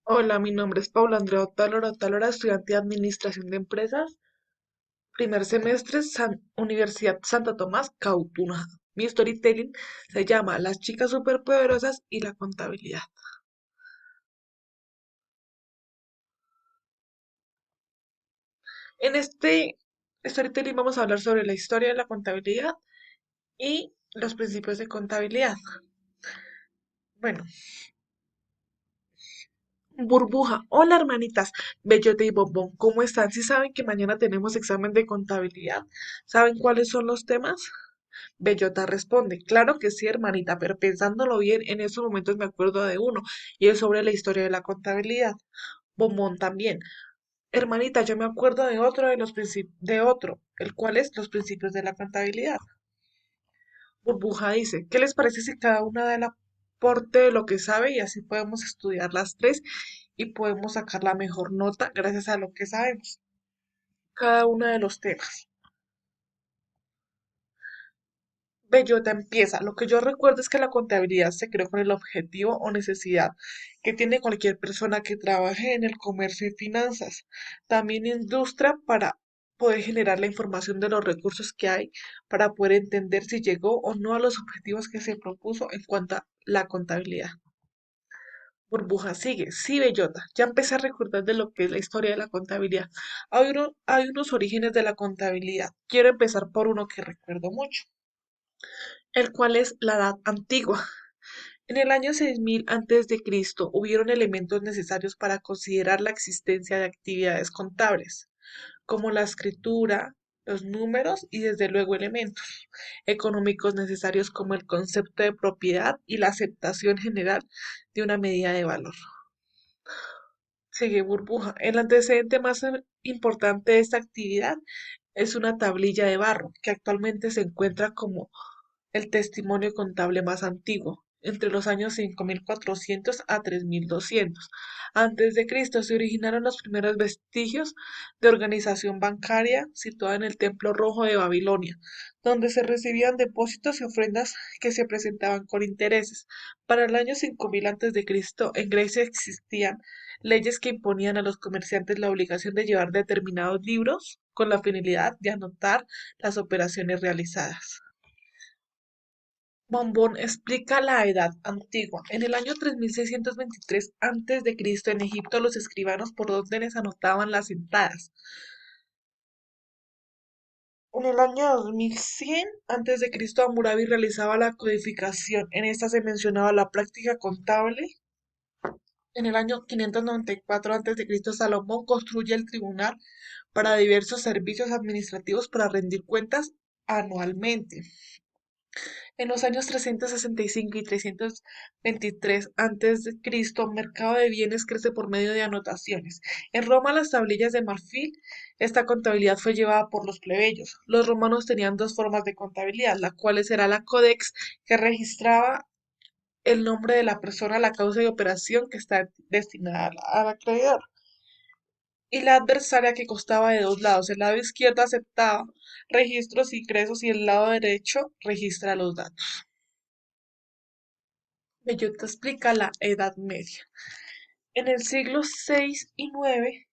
Hola, mi nombre es Paula Andrea Otálora, estudiante de Administración de Empresas, primer semestre, Universidad Santo Tomás, Cautunja. Mi storytelling se llama Las chicas superpoderosas y la contabilidad. En este storytelling vamos a hablar sobre la historia de la contabilidad y los principios de contabilidad. Bueno, Burbuja, hola hermanitas, Bellote y Bombón, ¿cómo están? ¿Sí saben que mañana tenemos examen de contabilidad? ¿Saben cuáles son los temas? Bellota responde, claro que sí, hermanita, pero pensándolo bien, en esos momentos me acuerdo de uno, y es sobre la historia de la contabilidad. Bombón también. Hermanita, yo me acuerdo de otro de los de otro, el cual es los principios de la contabilidad. Burbuja dice, ¿qué les parece si cada una da el aporte de lo que sabe y así podemos estudiar las tres y podemos sacar la mejor nota gracias a lo que sabemos? Cada uno de los temas. Bellota empieza. Lo que yo recuerdo es que la contabilidad se creó con el objetivo o necesidad que tiene cualquier persona que trabaje en el comercio y finanzas. También industria para poder generar la información de los recursos que hay para poder entender si llegó o no a los objetivos que se propuso en cuanto a la contabilidad. Burbuja sigue. Sí, Bellota. Ya empecé a recordar de lo que es la historia de la contabilidad. Hay unos orígenes de la contabilidad. Quiero empezar por uno que recuerdo mucho, el cual es la Edad Antigua. En el año 6000 antes de Cristo hubieron elementos necesarios para considerar la existencia de actividades contables, como la escritura, los números y desde luego elementos económicos necesarios como el concepto de propiedad y la aceptación general de una medida de valor. Sigue Burbuja. El antecedente más importante de esta actividad es una tablilla de barro que actualmente se encuentra como el testimonio contable más antiguo, entre los años 5400 a 3200 antes de Cristo se originaron los primeros vestigios de organización bancaria situada en el Templo Rojo de Babilonia, donde se recibían depósitos y ofrendas que se presentaban con intereses. Para el año 5000 antes de Cristo en Grecia existían leyes que imponían a los comerciantes la obligación de llevar determinados libros con la finalidad de anotar las operaciones realizadas. Bombón explica la Edad Antigua. En el año 3623 antes de Cristo en Egipto los escribanos por órdenes anotaban las entradas. En el año 2100 antes de Cristo Hammurabi realizaba la codificación. En esta se mencionaba la práctica contable. En el año 594 antes de Cristo Salomón construye el tribunal para diversos servicios administrativos para rendir cuentas anualmente. En los años 365 y 323 a.C., mercado de bienes crece por medio de anotaciones. En Roma, las tablillas de marfil, esta contabilidad fue llevada por los plebeyos. Los romanos tenían dos formas de contabilidad, la cual era la codex, que registraba el nombre de la persona, la causa y operación que está destinada al acreedor, y la adversaria que constaba de dos lados. El lado izquierdo aceptaba registros y ingresos y el lado derecho registra los datos. Bellota explica la Edad Media. En el siglo VI y IX,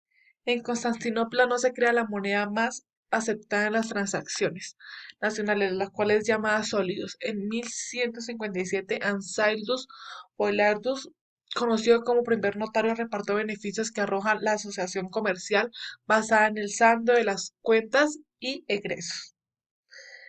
en Constantinopla no se crea la moneda más aceptada en las transacciones nacionales, la cual es llamada sólidos. En 1157, Ansaldus Oilardus, conocido como primer notario, repartió beneficios que arroja la asociación comercial basada en el saldo de las cuentas y egresos.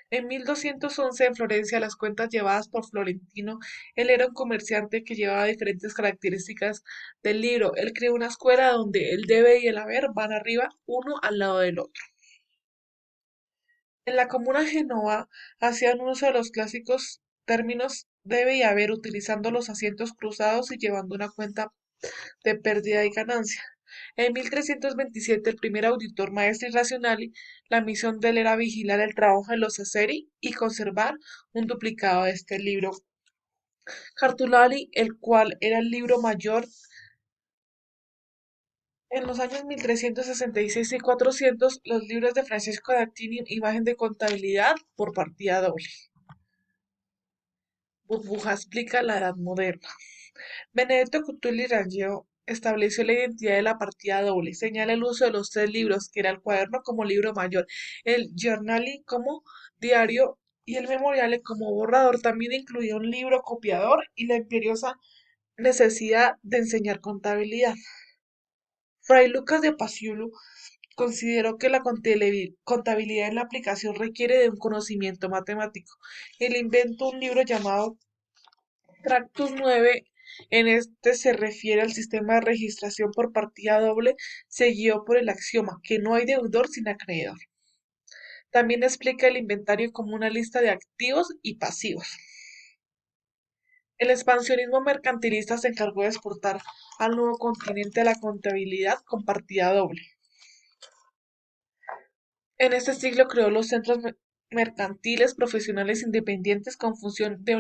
En 1211 en Florencia, las cuentas llevadas por Florentino, él era un comerciante que llevaba diferentes características del libro. Él creó una escuela donde el debe y el haber van arriba, uno al lado del otro. En la comuna de Génova hacían uso de los clásicos términos debe y haber, utilizando los asientos cruzados y llevando una cuenta de pérdida y ganancia. En 1327, el primer auditor maestri racionali, la misión de él era vigilar el trabajo de los aceri y conservar un duplicado de este libro Cartulari, el cual era el libro mayor en los años 1366 y 400, los libros de Francesco Datini, imagen de contabilidad por partida doble. Burbuja explica la Edad Moderna. Benedetto Cutuli Rangel estableció la identidad de la partida doble, señala el uso de los tres libros, que era el cuaderno como libro mayor, el journaling como diario y el memoriale como borrador. También incluía un libro copiador y la imperiosa necesidad de enseñar contabilidad. Fray Lucas de Paciolo consideró que la contabilidad en la aplicación requiere de un conocimiento matemático. Él inventó un libro llamado Tractus 9. En este se refiere al sistema de registración por partida doble, seguido por el axioma que no hay deudor sin acreedor. También explica el inventario como una lista de activos y pasivos. El expansionismo mercantilista se encargó de exportar al nuevo continente la contabilidad con partida doble. En este siglo creó los centros mercantiles profesionales independientes con función de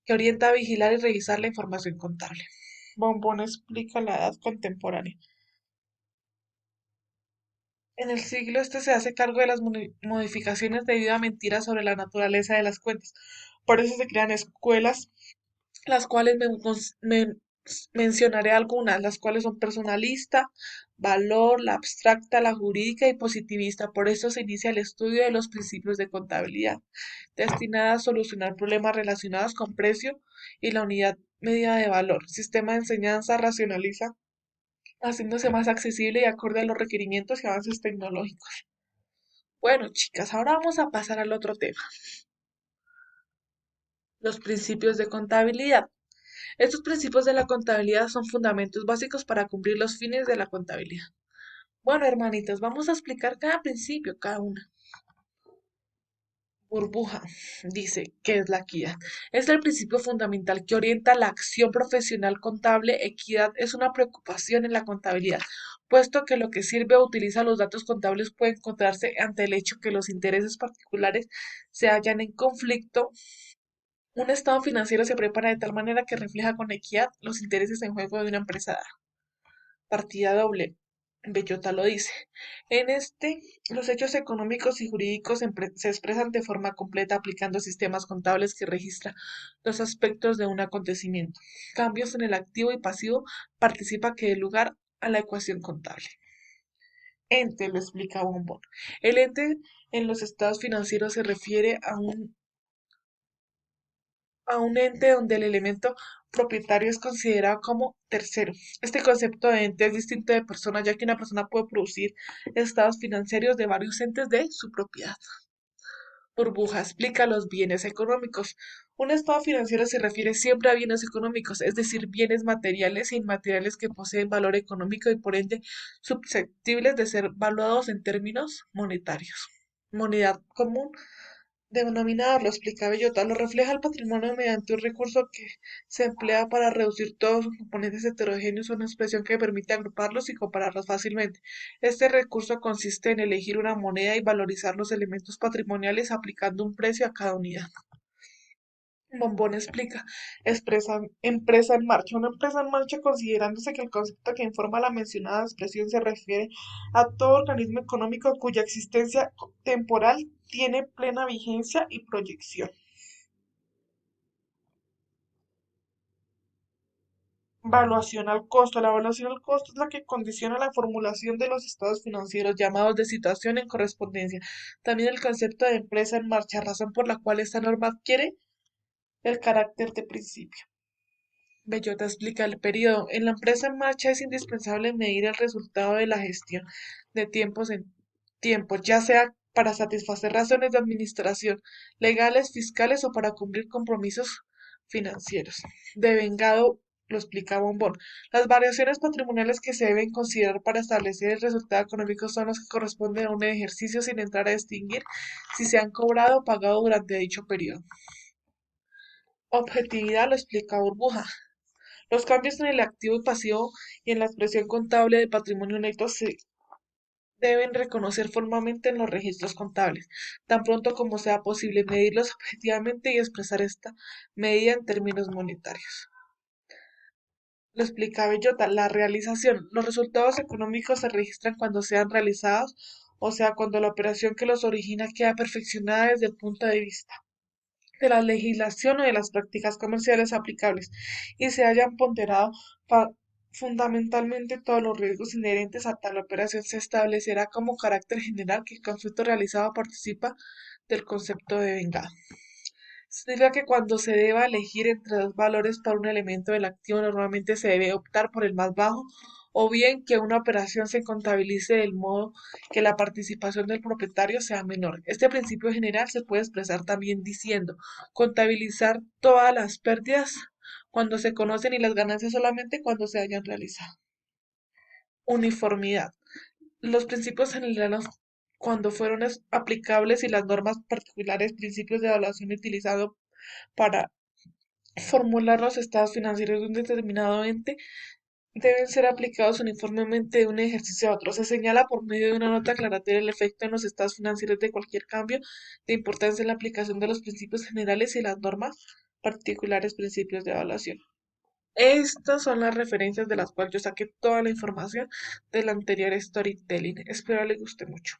que orienta a vigilar y revisar la información contable. Bombón explica la edad contemporánea. En el siglo este se hace cargo de las modificaciones debido a mentiras sobre la naturaleza de las cuentas. Por eso se crean escuelas, las cuales mencionaré algunas, las cuales son personalista, valor, la abstracta, la jurídica y positivista. Por eso se inicia el estudio de los principios de contabilidad, destinada a solucionar problemas relacionados con precio y la unidad medida de valor. Sistema de enseñanza racionaliza, haciéndose más accesible y acorde a los requerimientos y avances tecnológicos. Bueno, chicas, ahora vamos a pasar al otro tema, los principios de contabilidad. Estos principios de la contabilidad son fundamentos básicos para cumplir los fines de la contabilidad. Bueno, hermanitos, vamos a explicar cada principio, cada una. Burbuja dice que es la equidad. Es el principio fundamental que orienta la acción profesional contable. Equidad es una preocupación en la contabilidad, puesto que lo que sirve o utiliza los datos contables puede encontrarse ante el hecho que los intereses particulares se hallan en conflicto. Un estado financiero se prepara de tal manera que refleja con equidad los intereses en juego de una empresa dada. Partida doble. Bellota lo dice. En este, los hechos económicos y jurídicos se expresan de forma completa aplicando sistemas contables que registran los aspectos de un acontecimiento. Cambios en el activo y pasivo participa que dé lugar a la ecuación contable. Ente, lo explica Bombón. El ente en los estados financieros se refiere a un ente donde el elemento propietario es considerado como tercero. Este concepto de ente es distinto de persona, ya que una persona puede producir estados financieros de varios entes de su propiedad. Burbuja explica los bienes económicos. Un estado financiero se refiere siempre a bienes económicos, es decir, bienes materiales e inmateriales que poseen valor económico y por ende susceptibles de ser valuados en términos monetarios. Moneda común denominada, lo explica Bellota, lo refleja el patrimonio mediante un recurso que se emplea para reducir todos sus componentes heterogéneos, una expresión que permite agruparlos y compararlos fácilmente. Este recurso consiste en elegir una moneda y valorizar los elementos patrimoniales aplicando un precio a cada unidad. Bombón explica, empresa en marcha. Una empresa en marcha considerándose que el concepto que informa la mencionada expresión se refiere a todo organismo económico cuya existencia temporal tiene plena vigencia y proyección. Valuación al costo. La evaluación al costo es la que condiciona la formulación de los estados financieros llamados de situación en correspondencia. También el concepto de empresa en marcha, razón por la cual esta norma adquiere el carácter de principio. Bellota explica el periodo. En la empresa en marcha es indispensable medir el resultado de la gestión de tiempos en tiempos, ya sea para satisfacer razones de administración, legales, fiscales o para cumplir compromisos financieros. Devengado lo explica Bombón. Las variaciones patrimoniales que se deben considerar para establecer el resultado económico son los que corresponden a un ejercicio sin entrar a distinguir si se han cobrado o pagado durante dicho periodo. Objetividad lo explica Burbuja. Los cambios en el activo y pasivo y en la expresión contable de patrimonio neto se deben reconocer formalmente en los registros contables, tan pronto como sea posible medirlos objetivamente y expresar esta medida en términos monetarios. Lo explica Bellota, la realización. Los resultados económicos se registran cuando sean realizados, o sea, cuando la operación que los origina queda perfeccionada desde el punto de vista de la legislación o de las prácticas comerciales aplicables y se hayan ponderado fa- fundamentalmente todos los riesgos inherentes a tal operación, se establecerá como carácter general que el conflicto realizado participa del concepto de vengado. Significa que cuando se deba elegir entre dos valores para un elemento del activo, normalmente se debe optar por el más bajo, o bien que una operación se contabilice del modo que la participación del propietario sea menor. Este principio general se puede expresar también diciendo contabilizar todas las pérdidas cuando se conocen y las ganancias solamente cuando se hayan realizado. Uniformidad. Los principios generales cuando fueron aplicables y las normas particulares, principios de evaluación utilizados para formular los estados financieros de un determinado ente deben ser aplicados uniformemente de un ejercicio a otro. Se señala por medio de una nota aclaratoria el efecto en los estados financieros de cualquier cambio de importancia en la aplicación de los principios generales y las normas particulares principios de evaluación. Estas son las referencias de las cuales yo saqué toda la información del anterior storytelling. Espero les guste mucho.